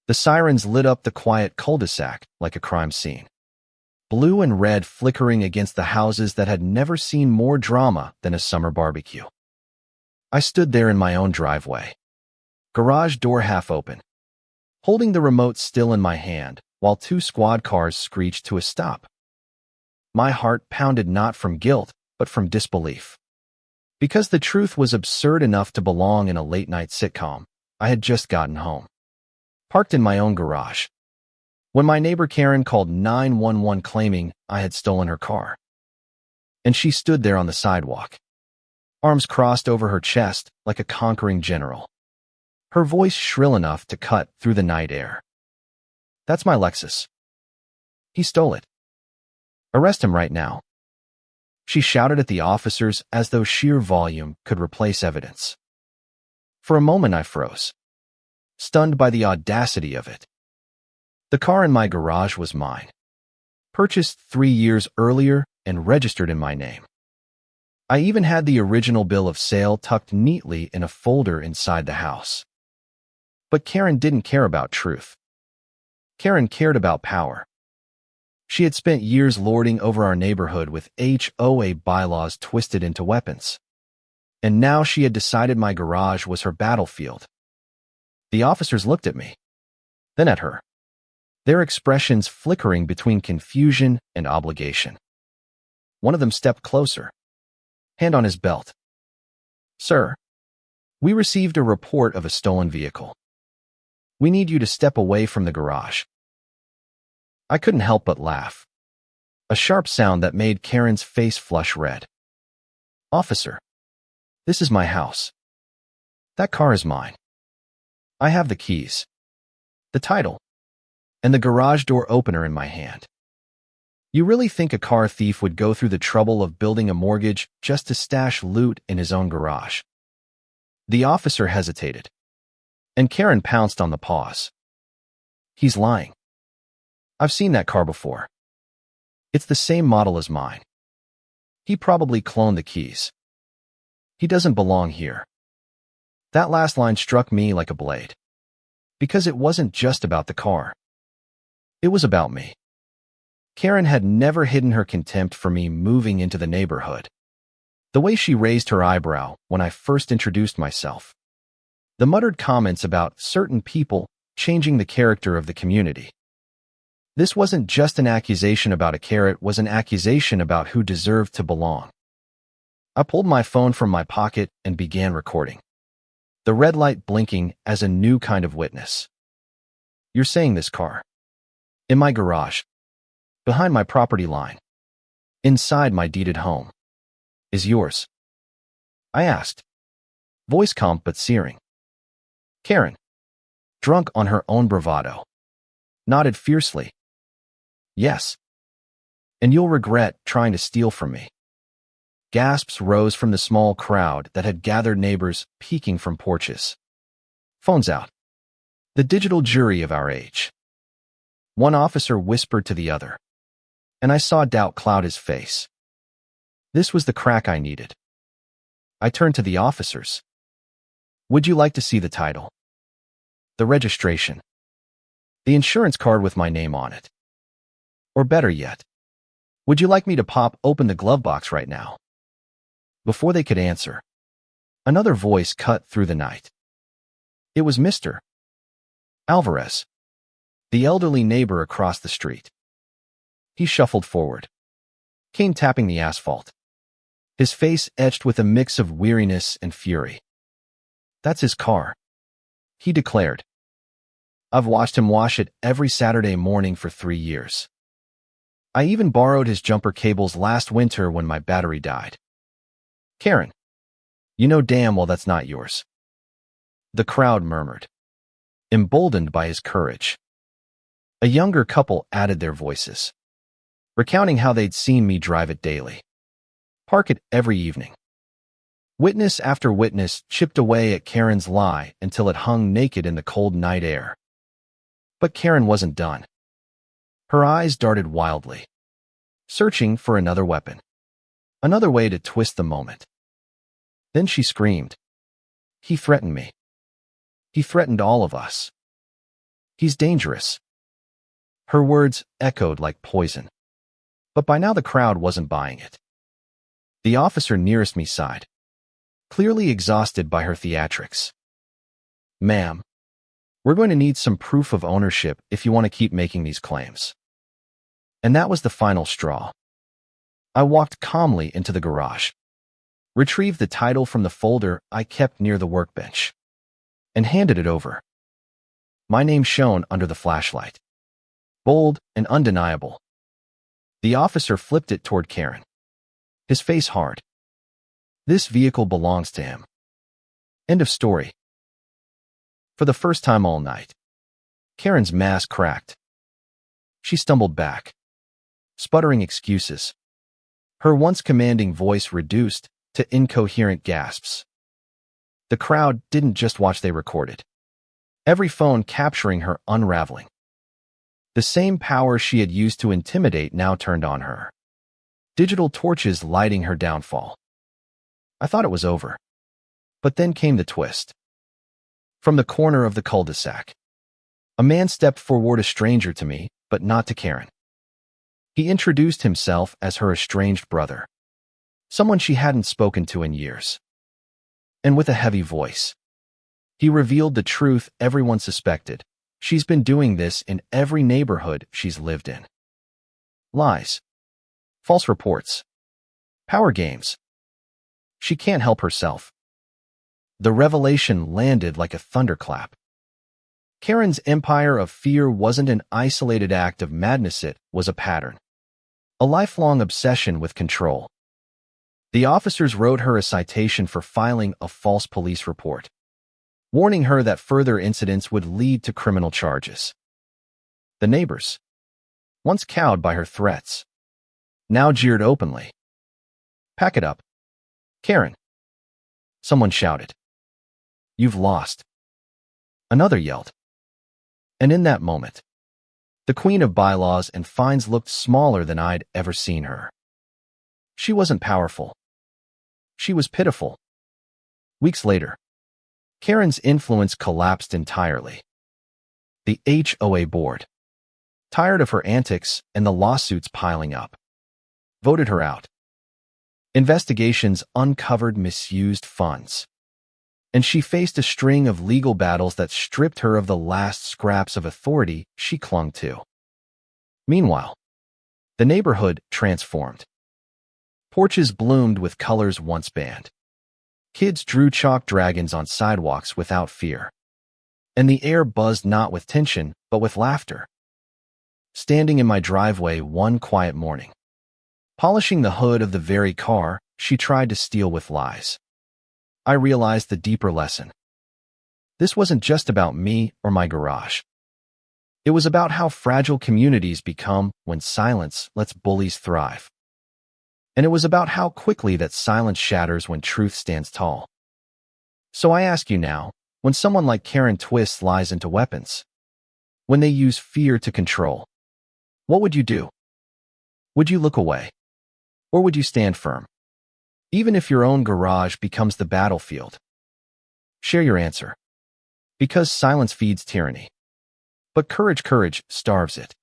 The sirens lit up the quiet cul-de-sac like a crime scene, blue and red flickering against the houses that had never seen more drama than a summer barbecue. I stood there in my own driveway, garage door half open, holding the remote still in my hand while two squad cars screeched to a stop. My heart pounded not from guilt, but from disbelief. Because the truth was absurd enough to belong in a late-night sitcom, I had just gotten home, parked in my own garage, when my neighbor Karen called 911 claiming I had stolen her car. And she stood there on the sidewalk, arms crossed over her chest like a conquering general, her voice shrill enough to cut through the night air. "That's my Lexus. He stole it. Arrest him right now." She shouted at the officers as though sheer volume could replace evidence. For a moment I froze, stunned by the audacity of it. The car in my garage was mine, purchased 3 years earlier and registered in my name. I even had the original bill of sale tucked neatly in a folder inside the house. But Karen didn't care about truth. Karen cared about power. She had spent years lording over our neighborhood with HOA bylaws twisted into weapons. And now she had decided my garage was her battlefield. The officers looked at me, then at her, their expressions flickering between confusion and obligation. One of them stepped closer, hand on his belt. "Sir, we received a report of a stolen vehicle. We need you to step away from the garage." I couldn't help but laugh, a sharp sound that made Karen's face flush red. "Officer, this is my house. That car is mine. I have the keys, the title, and the garage door opener in my hand. You really think a car thief would go through the trouble of building a mortgage just to stash loot in his own garage?" The officer hesitated, and Karen pounced on the pause. "He's lying. I've seen that car before. It's the same model as mine. He probably cloned the keys. He doesn't belong here." That last line struck me like a blade, because it wasn't just about the car. It was about me. Karen had never hidden her contempt for me moving into the neighborhood. The way she raised her eyebrow when I first introduced myself. The muttered comments about certain people changing the character of the community. This wasn't just an accusation about a car, it was an accusation about who deserved to belong. I pulled my phone from my pocket and began recording, the red light blinking as a new kind of witness. "You're saying this car, in my garage, behind my property line, inside my deeded home, is yours?" I asked, voice calm but searing. Karen, drunk on her own bravado, nodded fiercely. "Yes. And you'll regret trying to steal from me." Gasps rose from the small crowd that had gathered, neighbors peeking from porches. Phones out. The digital jury of our age. One officer whispered to the other, and I saw doubt cloud his face. This was the crack I needed. I turned to the officers. "Would you like to see the title? The registration? The insurance card with my name on it? Or better yet, would you like me to pop open the glove box right now?" Before they could answer, another voice cut through the night. It was Mr. Alvarez, the elderly neighbor across the street. He shuffled forward, cane tapping the asphalt, his face etched with a mix of weariness and fury. "That's his car," he declared. "I've watched him wash it every Saturday morning for 3 years. I even borrowed his jumper cables last winter when my battery died. Karen, you know damn well that's not yours." The crowd murmured, emboldened by his courage. A younger couple added their voices, recounting how they'd seen me drive it daily, park it every evening. Witness after witness chipped away at Karen's lie until it hung naked in the cold night air. But Karen wasn't done. Her eyes darted wildly, searching for another weapon, another way to twist the moment. Then she screamed. "He threatened me. He threatened all of us." He's dangerous. Her words echoed like poison. But by now the crowd wasn't buying it. The officer nearest me sighed, clearly exhausted by her theatrics. Ma'am, we're going to need some proof of ownership if you want to keep making these claims. And that was the final straw. I walked calmly into the garage, retrieved the title from the folder I kept near the workbench, and handed it over. My name shone under the flashlight, bold and undeniable. The officer flipped it toward Karen, his face hard. This vehicle belongs to him. End of story. For the first time all night, Karen's mask cracked. She stumbled back, sputtering excuses. Her once commanding voice reduced to incoherent gasps. The crowd didn't just watch, they recorded, every phone capturing her unraveling. The same power she had used to intimidate now turned on her. Digital torches lighting her downfall. I thought it was over. But then came the twist. From the corner of the cul-de-sac, a man stepped forward, a stranger to me, but not to Karen. He introduced himself as her estranged brother, someone she hadn't spoken to in years. And with a heavy voice, he revealed the truth everyone suspected. She's been doing this in every neighborhood she's lived in. Lies. False reports. Power games. She can't help herself. The revelation landed like a thunderclap. Karen's empire of fear wasn't an isolated act of madness, it was a pattern. A lifelong obsession with control. The officers wrote her a citation for filing a false police report, warning her that further incidents would lead to criminal charges. The neighbors, once cowed by her threats, now jeered openly. "Pack it up, Karen," someone shouted. "You've lost." Another yelled. And in that moment, the queen of bylaws and fines looked smaller than I'd ever seen her. She wasn't powerful. She was pitiful. Weeks later, Karen's influence collapsed entirely. The HOA board, tired of her antics and the lawsuits piling up, voted her out. Investigations uncovered misused funds, and she faced a string of legal battles that stripped her of the last scraps of authority she clung to. Meanwhile, the neighborhood transformed. Porches bloomed with colors once banned. Kids drew chalk dragons on sidewalks without fear. And the air buzzed not with tension, but with laughter. Standing in my driveway one quiet morning, polishing the hood of the very car she tried to steal with lies, I realized the deeper lesson. This wasn't just about me or my garage. It was about how fragile communities become when silence lets bullies thrive. And it was about how quickly that silence shatters when truth stands tall. So I ask you now, when someone like Karen twists lies into weapons, when they use fear to control, what would you do? Would you look away? Or would you stand firm? Even if your own garage becomes the battlefield. Share your answer. Because silence feeds tyranny. But courage starves it.